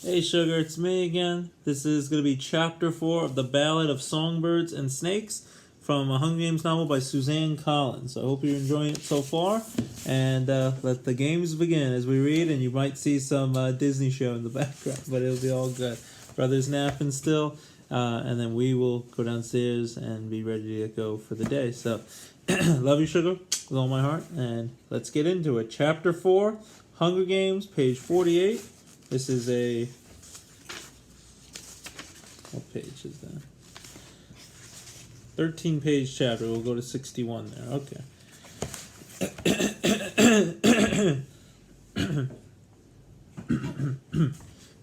Hey Sugar, it's me again. This is going to be chapter 4 of The Ballad of Songbirds and Snakes from a Hunger Games novel by Suzanne Collins. I hope you're enjoying it so far, and let the games begin as we read, and you might see some Disney show in the background, but it'll be all good. Brother's napping still, and then we will go downstairs and be ready to go for the day. So, love you, Sugar, with all my heart, and let's get into it. Chapter 4, Hunger Games, page 48. This is a... What page is that? 13-page chapter. We'll go to 61 there. Okay.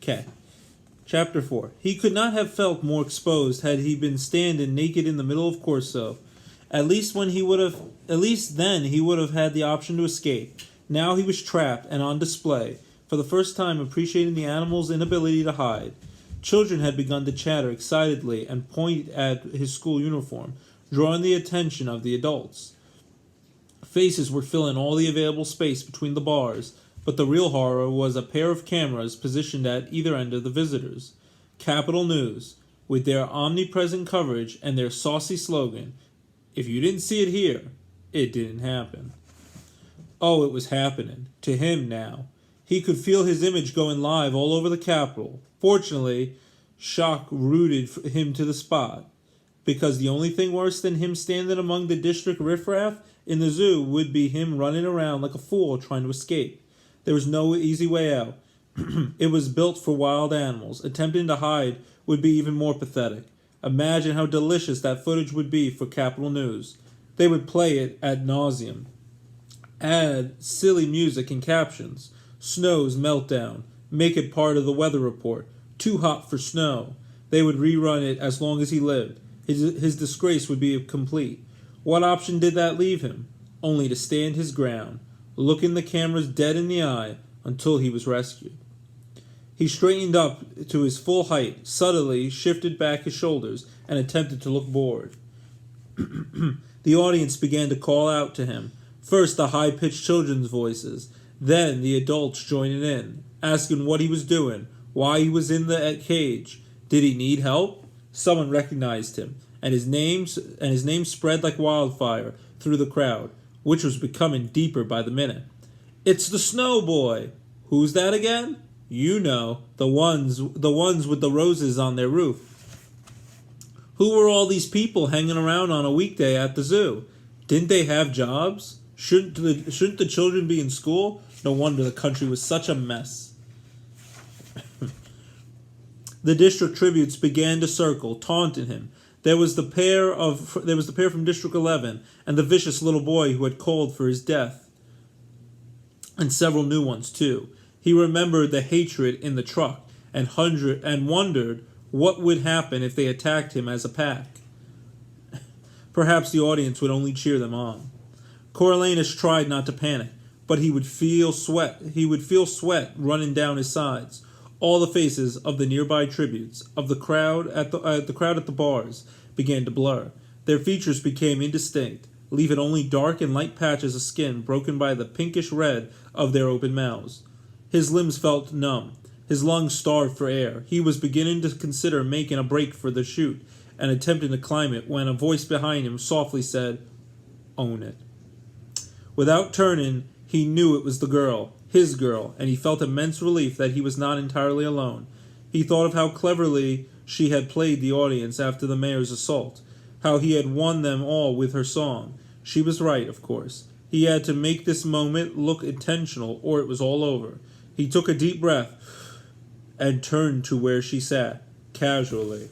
Okay. Chapter 4. He could not have felt more exposed had he been standing naked in the middle of Corso. At least then he would have had the option to escape. Now he was trapped and on display, for the first time appreciating the animal's inability to hide. Children had begun to chatter excitedly and point at his school uniform, drawing the attention of the adults. Faces were filling all the available space between the bars, but the real horror was a pair of cameras positioned at either end of the visitors. Capital News, with their omnipresent coverage and their saucy slogan, "If you didn't see it here, it didn't happen." Oh, it was happening. To him now. He could feel his image going live all over the Capitol. Fortunately, shock rooted him to the spot, because the only thing worse than him standing among the district riffraff in the zoo would be him running around like a fool trying to escape. There was no easy way out. It was built for wild animals. Attempting to hide would be even more pathetic. Imagine how delicious that footage would be for Capital News. They would play it ad nauseum. Add silly music and captions. Snow's meltdown. Make it part of the weather report. Too hot for snow. They would rerun it as long as he lived. His disgrace would be complete. What option did that leave him? Only to stand his ground, looking the cameras dead in the eye until he was rescued. He straightened up to his full height, subtly shifted back his shoulders, and attempted to look bored. The audience began to call out to him. First the high-pitched children's voices, then the adults joining in, asking what he was doing, why he was in the cage. Did he need help? Someone recognized him, and his name spread like wildfire through the crowd, which was becoming deeper by the minute. It's the Snow Boy. Who's that again? You know, the ones with the roses on their roof. Who were all these people hanging around on a weekday at the zoo? Didn't they have jobs? Shouldn't the children be in school? No wonder the country was such a mess. The district tributes began to circle, taunting him. There was the pair from District 11 and the vicious little boy who had called for his death, and several new ones too. He remembered the hatred in the truck and wondered what would happen if they attacked him as a pack. Perhaps the audience would only cheer them on. Coriolanus tried not to panic, but he would feel sweat running down his sides. All the faces of the nearby tributes, of the crowd at the bars, began to blur. Their features became indistinct, leaving only dark and light patches of skin broken by the pinkish red of their open mouths. His limbs felt numb. His lungs starved for air. He was beginning to consider making a break for the chute and attempting to climb it when a voice behind him softly said, "Own it." Without turning, he knew it was the girl, his girl, and he felt immense relief that he was not entirely alone. He thought of how cleverly she had played the audience after the mayor's assault, how he had won them all with her song. She was right, of course. He had to make this moment look intentional, or it was all over. He took a deep breath and turned to where she sat, casually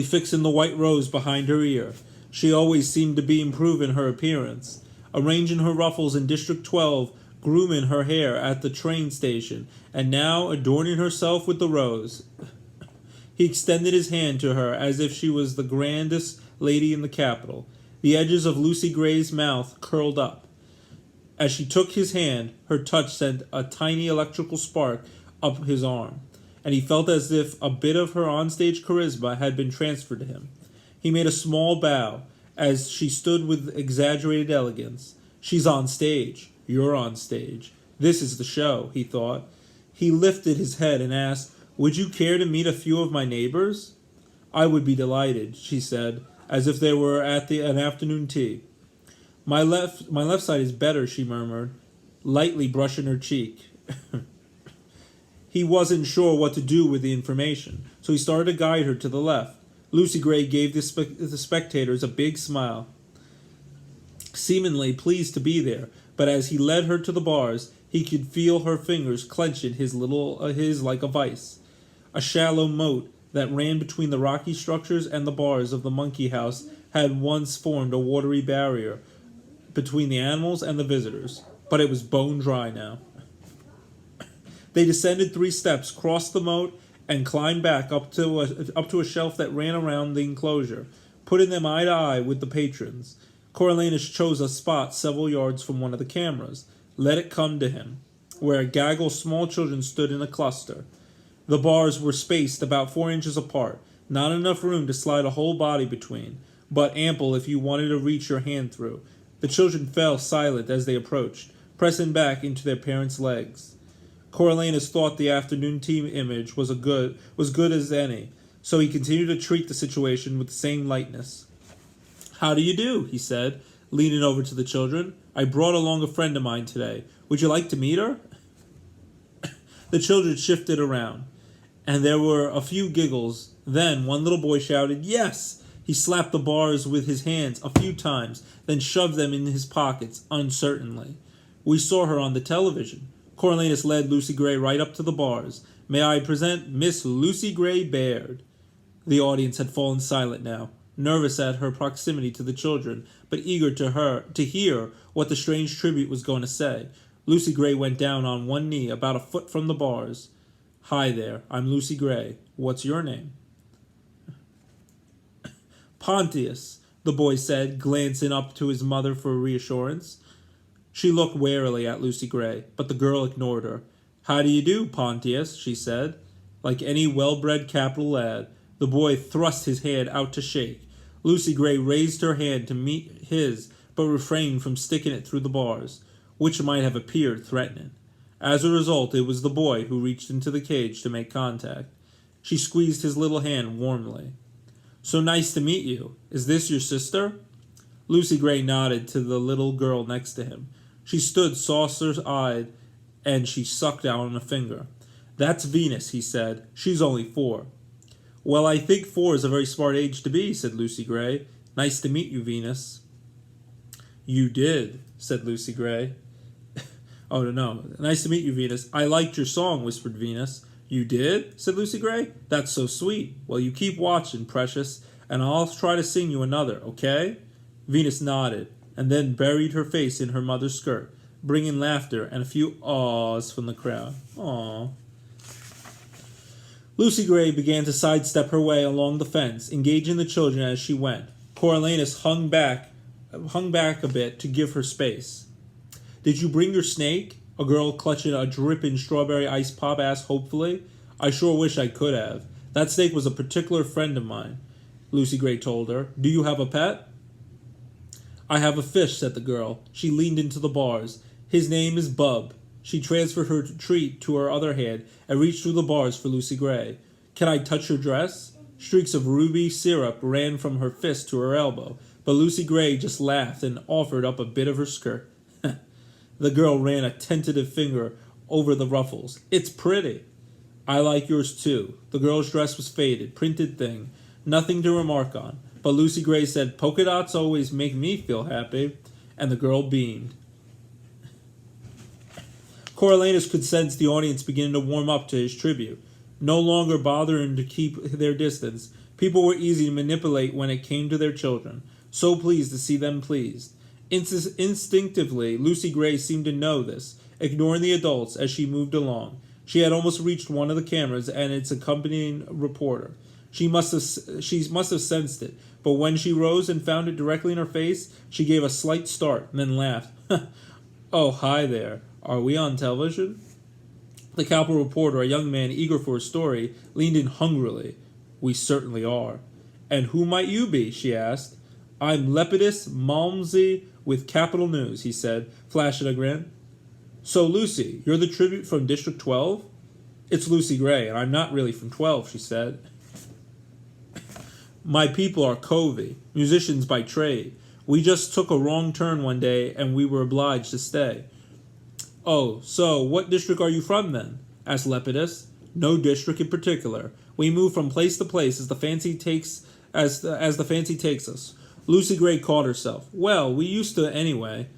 fixing the white rose behind her ear. She always seemed to be improving her appearance, arranging her ruffles in District 12, grooming her hair at the train station, and now adorning herself with the rose. He extended his hand to her as if she was the grandest lady in the capital. The edges of Lucy Gray's mouth curled up. As she took his hand, her touch sent a tiny electrical spark up his arm, and he felt as if a bit of her onstage charisma had been transferred to him. He made a small bow as she stood with exaggerated elegance. She's on stage. You're on stage. This is the show, he thought. He lifted his head and asked, "Would you care to meet a few of my neighbors?" "I would be delighted," she said, as if they were at an afternoon tea. My left side is better," she murmured, lightly brushing her cheek. He wasn't sure what to do with the information, so he started to guide her to the left. Lucy Gray gave the spectators a big smile, seemingly pleased to be there, but as he led her to the bars, he could feel her fingers clench in his like a vice. A shallow moat that ran between the rocky structures and the bars of the monkey house had once formed a watery barrier between the animals and the visitors, but it was bone dry now. They descended 3 steps, crossed the moat, and climbed back up to a shelf that ran around the enclosure, putting them eye to eye with the patrons. Coriolanus chose a spot several yards from one of the cameras, let it come to him, where a gaggle of small children stood in a cluster. The bars were spaced about 4 inches apart, not enough room to slide a whole body between, but ample if you wanted to reach your hand through. The children fell silent as they approached, pressing back into their parents' legs. Coriolanus thought the afternoon tea image was good as any, so he continued to treat the situation with the same lightness. "How do you do?" he said, leaning over to the children. "I brought along a friend of mine today. Would you like to meet her?" The children shifted around, and there were a few giggles. Then one little boy shouted, "Yes!" He slapped the bars with his hands a few times, then shoved them in his pockets uncertainly. "We saw her on the television." Coriolanus led Lucy Gray right up to the bars. "May I present Miss Lucy Gray Baird?" The audience had fallen silent now, nervous at her proximity to the children, but eager to hear what the strange tribute was going to say. Lucy Gray went down on one knee about a foot from the bars. "Hi there, I'm Lucy Gray. What's your name?" "Pontius," the boy said, glancing up to his mother for reassurance. She looked warily at Lucy Gray, but the girl ignored her. "How do you do, Pontius?" she said. Like any well-bred capital lad, the boy thrust his hand out to shake. Lucy Gray raised her hand to meet his, but refrained from sticking it through the bars, which might have appeared threatening. As a result, it was the boy who reached into the cage to make contact. She squeezed his little hand warmly. "So nice to meet you. Is this your sister?" Lucy Gray nodded to the little girl next to him. She stood saucer-eyed, and she sucked out on a finger. "That's Venus," he said. "She's only 4. "Well, I think 4 is a very smart age to be," said Lucy Gray. "Nice to meet you, Venus." "You did," said Lucy Gray. "Oh, no. Nice to meet you, Venus. I liked your song," whispered Venus. "You did?" said Lucy Gray. "That's so sweet. Well, you keep watching, precious, and I'll try to sing you another, okay?" Venus nodded, and then buried her face in her mother's skirt, bringing laughter and a few awes from the crowd. "Aw." Lucy Gray began to sidestep her way along the fence, engaging the children as she went. Coriolanus hung back a bit to give her space. "Did you bring your snake?" A girl clutching a dripping strawberry ice pop asked hopefully. "I sure wish I could have. That snake was a particular friend of mine," Lucy Gray told her. "Do you have a pet?" "I have a fish," said the girl. She leaned into the bars. "His name is Bub." She transferred her treat to her other hand and reached through the bars for Lucy Gray. "Can I touch your dress?" Streaks of ruby syrup ran from her fist to her elbow, but Lucy Gray just laughed and offered up a bit of her skirt. The girl ran a tentative finger over the ruffles. "It's pretty." "I like yours too." The girl's dress was faded, printed thing, nothing to remark on, but Lucy Gray said, "Polka dots always make me feel happy," and the girl beamed. Coriolanus could sense the audience beginning to warm up to his tribute. No longer bothering to keep their distance, people were easy to manipulate when it came to their children, so pleased to see them pleased. Instinctively, Lucy Gray seemed to know this, ignoring the adults as she moved along. She had almost reached one of the cameras and its accompanying reporter. She must have sensed it, but when she rose and found it directly in her face, she gave a slight start and then laughed. "Oh, hi there. Are we on television?" The Capitol reporter, a young man eager for a story, leaned in hungrily. "We certainly are." "And who might you be?" she asked. "I'm Lepidus Malmsey with Capitol News," he said, flashing a grin. "So, Lucy, you're the tribute from District 12? It's Lucy Gray, and I'm not really from 12, she said. My people are Covey, musicians by trade. We just took a wrong turn one day, and we were obliged to stay. Oh, so what district are you from, then? Asked Lepidus. No district in particular. We move from place to place as the fancy takes us. Lucy Gray caught herself. Well, we used to anyway,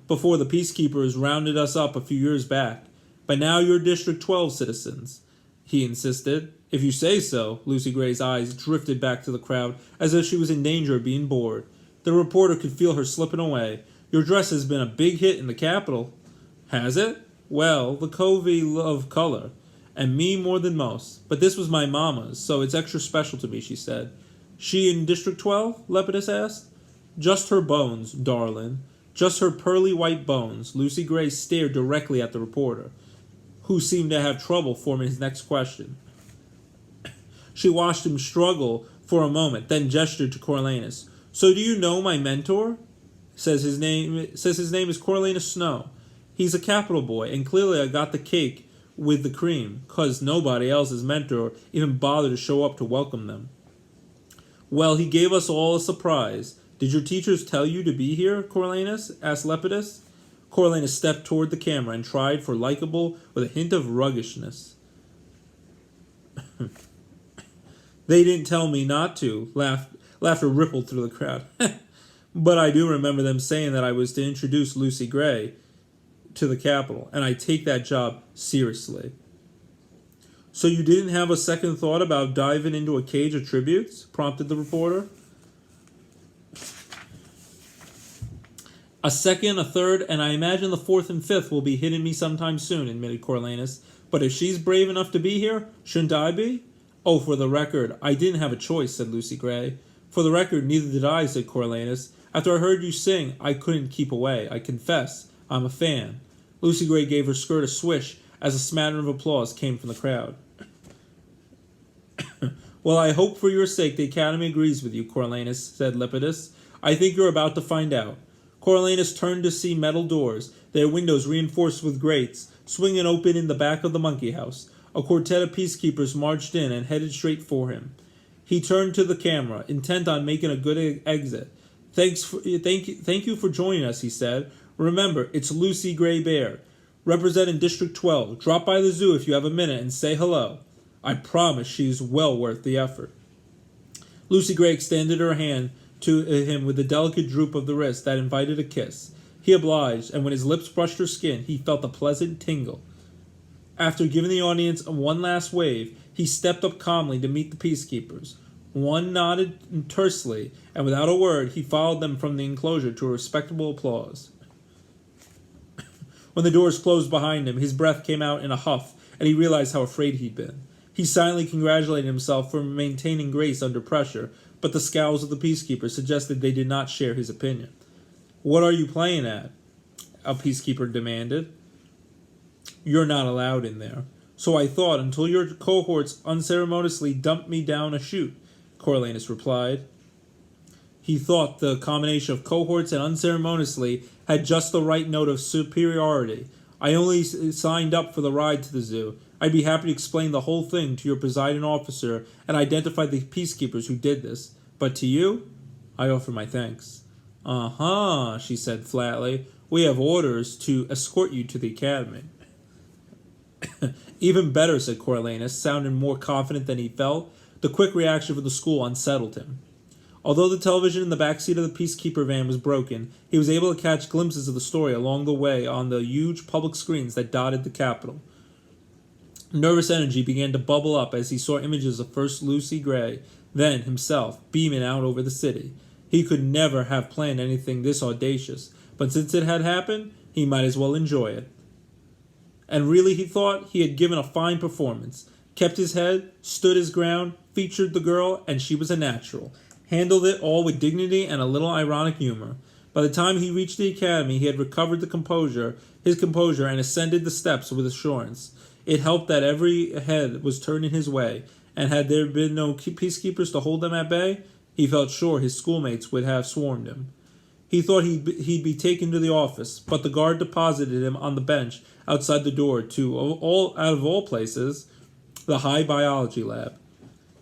before the peacekeepers rounded us up a few years back. But now you're District 12 citizens, he insisted. If you say so. Lucy Gray's eyes drifted back to the crowd as if she was in danger of being bored. The reporter could feel her slipping away. Your dress has been a big hit in the capital. Has it? Well, the Covey love color, and me more than most. But this was my mama's, so it's extra special to me, she said. She in District 12? Lepidus asked. Just her bones, darling. Just her pearly white bones. Lucy Gray stared directly at the reporter, who seemed to have trouble forming his next question. She watched him struggle for a moment, then gestured to Coriolanus. So do you know my mentor? Says his name is Coriolanus Snow. He's a capital boy, and clearly I got the cake with the cream, 'cause nobody else's mentor even bothered to show up to welcome them. Well, he gave us all a surprise. Did your teachers tell you to be here, Coriolanus? Asked Lepidus. Coriolanus stepped toward the camera and tried for likable with a hint of ruggishness. They didn't tell me not to. Laughter rippled through the crowd. But I do remember them saying that I was to introduce Lucy Gray to the capital, and I take that job seriously. So you didn't have a second thought about diving into a cage of tributes? Prompted the reporter. A second, a third, and I imagine the fourth and fifth will be hitting me sometime soon, admitted Coriolanus. But if she's brave enough to be here, shouldn't I be? Oh, for the record, I didn't have a choice, said Lucy Gray. For the record, neither did I, said Coriolanus. After I heard you sing, I couldn't keep away. I confess, I'm a fan. Lucy Gray gave her skirt a swish as a smattering of applause came from the crowd. Well, I hope for your sake the Academy agrees with you, Coriolanus, said Lepidus. I think you're about to find out. Coriolanus turned to see metal doors, their windows reinforced with grates, swinging open in the back of the monkey house. A quartet of peacekeepers marched in and headed straight for him. He turned to the camera, intent on making a good exit. Thank you for joining us, he said. Remember, it's Lucy Gray Bear, representing District 12. Drop by the zoo if you have a minute and say hello. I promise she's well worth the effort. Lucy Gray extended her hand to him with a delicate droop of the wrist that invited a kiss. He obliged, and when his lips brushed her skin, he felt a pleasant tingle. After giving the audience one last wave, he stepped up calmly to meet the peacekeepers. One nodded tersely, and without a word, he followed them from the enclosure to a respectable applause. When the doors closed behind him, his breath came out in a huff, and he realized how afraid he'd been. He silently congratulated himself for maintaining grace under pressure, but the scowls of the peacekeepers suggested they did not share his opinion. What are you playing at? A peacekeeper demanded. You're not allowed in there. So I thought until your cohorts unceremoniously dumped me down a chute, Coriolanus replied. He thought the combination of cohorts and unceremoniously had just the right note of superiority. I only signed up for the ride to the zoo. I'd be happy to explain the whole thing to your presiding officer and identify the peacekeepers who did this. But to you, I offer my thanks. Uh-huh, she said flatly. We have orders to escort you to the academy. Even better, said Coriolanus, sounding more confident than he felt. The quick reaction from the school unsettled him. Although the television in the back seat of the peacekeeper van was broken, he was able to catch glimpses of the story along the way on the huge public screens that dotted the Capitol. Nervous energy began to bubble up as he saw images of first Lucy Gray, then himself, beaming out over the city. He could never have planned anything this audacious, but since it had happened, he might as well enjoy it. And really, he thought, he had given a fine performance, kept his head, stood his ground, featured the girl, and she was a natural, handled it all with dignity and a little ironic humor. By the time he reached the academy, he had recovered his composure, and ascended the steps with assurance. It helped that every head was turned in his way, and had there been no peacekeepers to hold them at bay, he felt sure his schoolmates would have swarmed him. He thought he'd be taken to the office, but the guard deposited him on the bench outside the door to, out of all places, the high biology lab,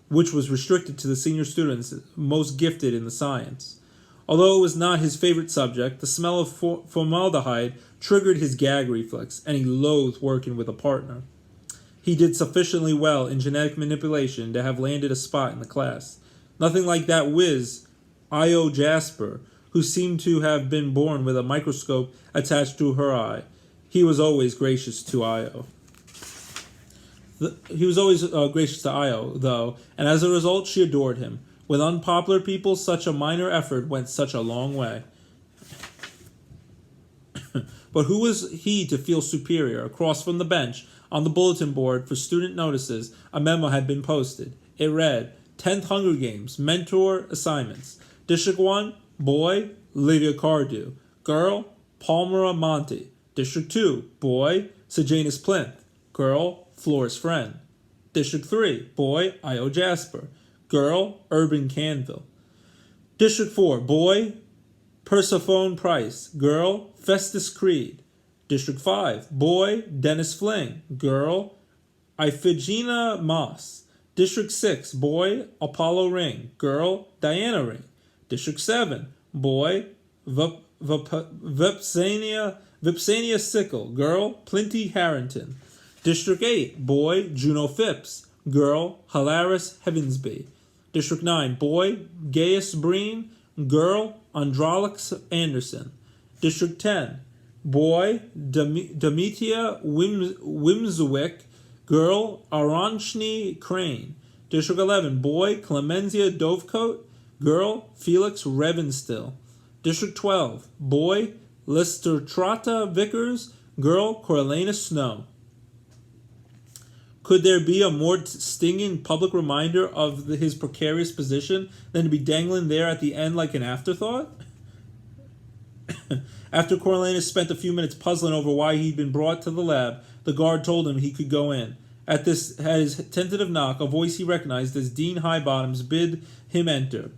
which was restricted to the senior students most gifted in the science. Although it was not his favorite subject, the smell of formaldehyde triggered his gag reflex, and he loathed working with a partner. He did sufficiently well in genetic manipulation to have landed a spot in the class. Nothing like that whiz, Io Jasper, who seemed to have been born with a microscope attached to her eye. He was always gracious to Io. He was always gracious to Io, though, and as a result, she adored him. With unpopular people, such a minor effort went such a long way. But who was he to feel superior? Across from the bench, on the bulletin board for student notices, a memo had been posted. It read, 10th Hunger Games, Mentor Assignments. District 1, Boy, Lydia Cardew. Girl, Palmera Monty. District 2, Boy, Sejanus Plinth. Girl, Flora's Friend. District 3, Boy, Io Jasper. Girl, Urban Canville. District 4, Boy, Persephone Price. Girl, Festus Creed. District 5, Boy, Dennis Fling. Girl, Iphigenia Moss. District 6, Boy, Apollo Ring. Girl, Diana Ring. District 7, Boy, Vipsania Sickle. Girl, Plinty Harrington. District 8, Boy, Juno Phipps. Girl, Hilaris Heavensby. District 9, Boy, Gaius Breen. Girl, Andralix Anderson. District 10, Boy, Demetia Wimswick. Girl, Aranchni Crane. District 11, Boy, Clemenzia Dovecote. Girl, Felix Revenstill. District 12, Boy, Listertrata Vickers. Girl, Corelena Snow. Could there be a more stinging public reminder of his precarious position than to be dangling there at the end like an afterthought? After Coriolanus spent a few minutes puzzling over why he'd been brought to the lab, the guard told him he could go in. At his tentative knock, a voice he recognized as Dean Highbottom's bid him enter.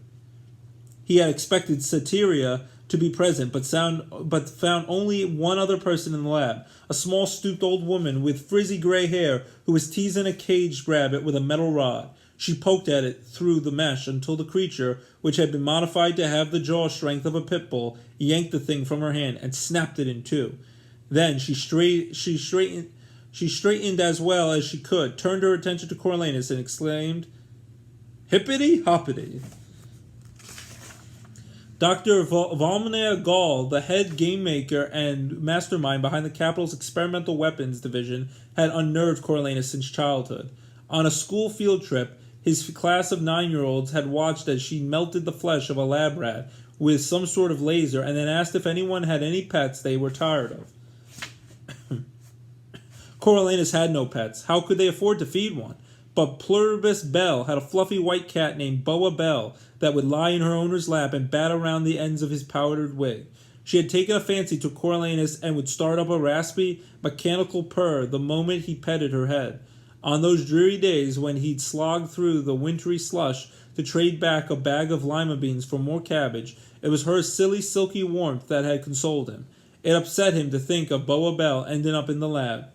He had expected Satyria to be present, but found only one other person in the lab, a small stooped old woman with frizzy gray hair who was teasing a caged rabbit with a metal rod. She poked at it through the mesh until the creature, which had been modified to have the jaw strength of a pit bull, yanked the thing from her hand and snapped it in two. Then she straightened as well as she could, turned her attention to Coriolanus, and exclaimed, "Hippity hoppity!" Dr. Valmir Gall, the head game maker and mastermind behind the Capitol's Experimental Weapons Division, had unnerved Coriolanus since childhood. On a school field trip, his class of 9-year-olds had watched as she melted the flesh of a lab rat with some sort of laser and then asked if anyone had any pets they were tired of. Coriolanus had no pets. How could they afford to feed one? But Pluribus Bell had a fluffy white cat named Boa Bell that would lie in her owner's lap and bat around the ends of his powdered wig. She had taken a fancy to Coriolanus and would start up a raspy, mechanical purr the moment he petted her head. On those dreary days when he'd slogged through the wintry slush to trade back a bag of lima beans for more cabbage, it was her silly, silky warmth that had consoled him. It upset him to think of Boa Bell ending up in the lab.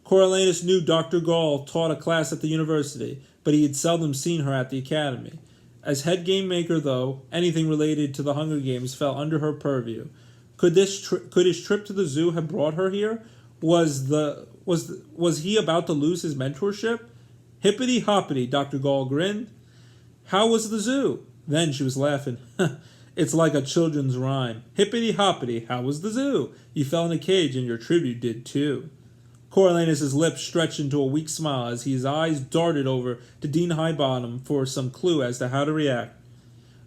Coriolanus knew Dr. Gall taught a class at the university, but he had seldom seen her at the academy. As head game maker, though, anything related to the Hunger Games fell under her purview. Could his trip to the zoo have brought her here? Was he about to lose his mentorship? Hippity hoppity, Dr. Gall grinned. How was the zoo? Then she was laughing. It's like a children's rhyme. Hippity hoppity, how was the zoo? You fell in a cage and your tribute did too. Coriolanus' lips stretched into a weak smile as his eyes darted over to Dean Highbottom for some clue as to how to react.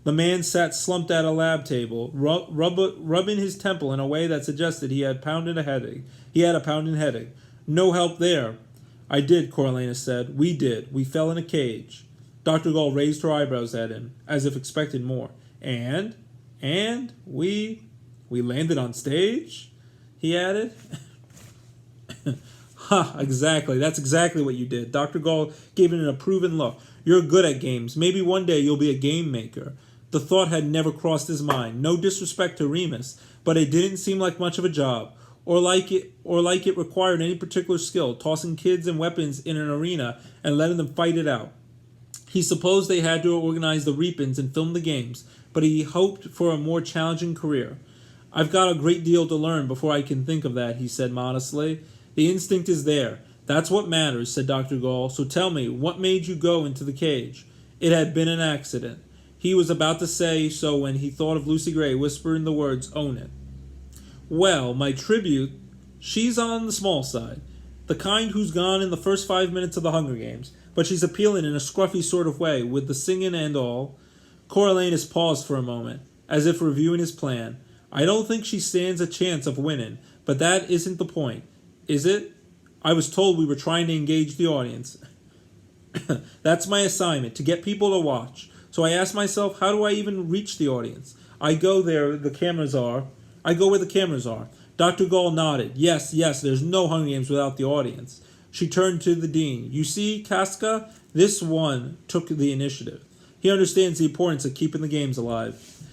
The man sat slumped at a lab table, rubbing his temple in a way that suggested he had a pounding headache. No help there. I did, Coriolanus said. We did. We fell in a cage. Dr. Gall raised her eyebrows at him, as if expecting more. And we landed on stage? He added. Ha, exactly. That's exactly what you did. Dr. Gall gave it an approving look. You're good at games. Maybe one day you'll be a game maker. The thought had never crossed his mind. No disrespect to Remus, but it didn't seem like much of a job, or like it required any particular skill, tossing kids and weapons in an arena and letting them fight it out. He supposed they had to organize the reap-ins and film the games, but he hoped for a more challenging career. I've got a great deal to learn before I can think of that, he said modestly. The instinct is there. That's what matters, said Dr. Gall. So tell me, what made you go into the cage? It had been an accident. He was about to say so when he thought of Lucy Gray whispering the words, "Own it." Well, my tribute, she's on the small side. The kind who's gone in the first 5 minutes of the Hunger Games, but she's appealing in a scruffy sort of way, with the singing and all. Coriolanus paused for a moment, as if reviewing his plan. I don't think she stands a chance of winning, but that isn't the point, is it? I was told we were trying to engage the audience. That's my assignment, to get people to watch. So I asked myself, how do I even reach the audience? I go where the cameras are. Dr. Gall nodded. Yes, there's no Hunger Games without the audience. She turned to the dean. You see, Casca, this one took the initiative. He understands the importance of keeping the games alive.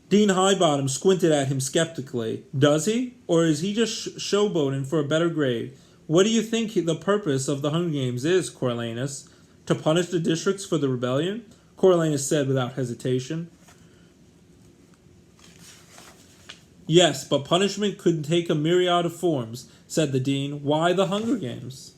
Dean Highbottom squinted at him skeptically. Does he? Or is he just showboating for a better grade? What do you think the purpose of the Hunger Games is, Coriolanus? To punish the districts for the rebellion? Coriolanus said without hesitation. Yes, but punishment could take a myriad of forms, said the dean. Why the Hunger Games?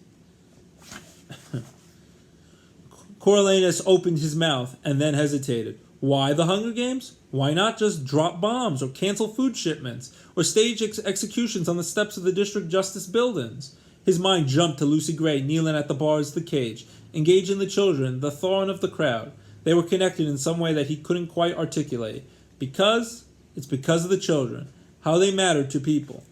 Coriolanus opened his mouth and then hesitated. Why the Hunger Games? Why not just drop bombs or cancel food shipments or stage executions on the steps of the district justice buildings? His mind jumped to Lucy Gray kneeling at the bars of the cage, engaging the children, the thorn of the crowd. They were connected in some way that he couldn't quite articulate. It's because of the children. How they matter to people.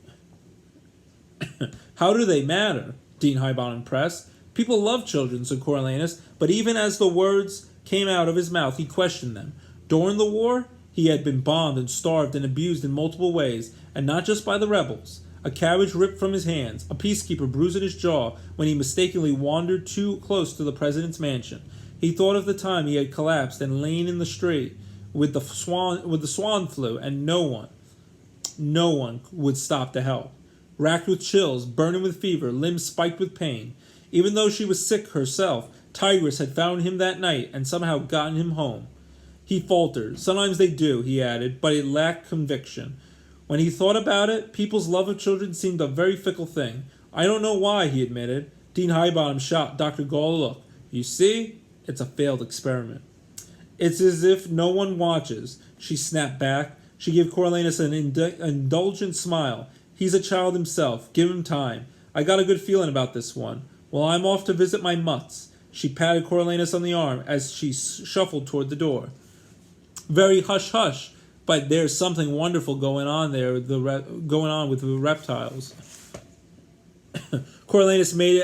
How do they matter? Dean Highbottom pressed. People love children, said Coriolanus, but even as the words came out of his mouth, he questioned them. During the war, he had been bombed and starved and abused in multiple ways, and not just by the rebels. A carriage ripped from his hands, a peacekeeper bruised his jaw when he mistakenly wandered too close to the president's mansion. He thought of the time he had collapsed and lain in the street with the swan flu, and no one would stop to help. Racked with chills, burning with fever, limbs spiked with pain. Even though she was sick herself, Tigress had found him that night and somehow gotten him home. He faltered. Sometimes they do, he added, but it lacked conviction. When he thought about it, people's love of children seemed a very fickle thing. I don't know why, he admitted. Dean Highbottom shot Dr. Gall a look. You see? It's a failed experiment. It's as if no one watches, she snapped back. She gave Coriolanus an indulgent smile. He's a child himself. Give him time. I got a good feeling about this one. Well, I'm off to visit my mutts. She patted Coriolanus on the arm as she shuffled toward the door. Very hush-hush, but there's something wonderful going on there, going on with the reptiles. Coriolanus made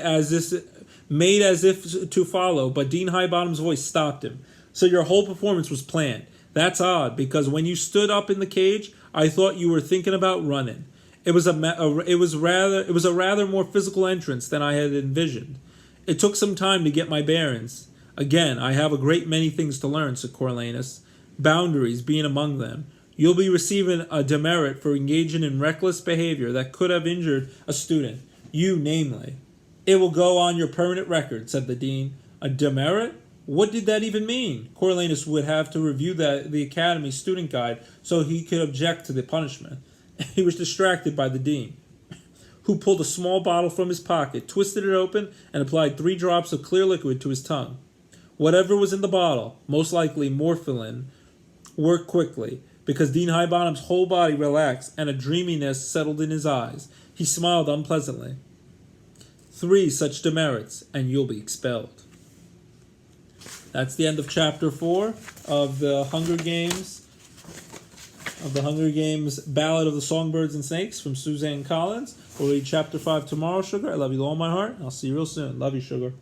as if to follow, but Dean Highbottom's voice stopped him. So your whole performance was planned. That's odd, because when you stood up in the cage, I thought you were thinking about running. It was a rather more physical entrance than I had envisioned. It took some time to get my bearings. Again, I have a great many things to learn, said Coriolanus. Boundaries being among them. You'll be receiving a demerit for engaging in reckless behavior that could have injured a student. You, namely. It will go on your permanent record, said the dean. A demerit? What did that even mean? Coriolanus would have to review the Academy student guide so he could object to the punishment. He was distracted by the dean, who pulled a small bottle from his pocket, twisted it open, and applied 3 drops of clear liquid to his tongue. Whatever was in the bottle, most likely morphine, worked quickly, because Dean Highbottom's whole body relaxed and a dreaminess settled in his eyes. He smiled unpleasantly. 3 such demerits, and you'll be expelled. That's the end of Chapter 4 of the Hunger Games. Ballad of the Songbirds and Snakes from Suzanne Collins. We'll read Chapter 5 tomorrow, Sugar. I love you with all my heart. I'll see you real soon. Love you, Sugar.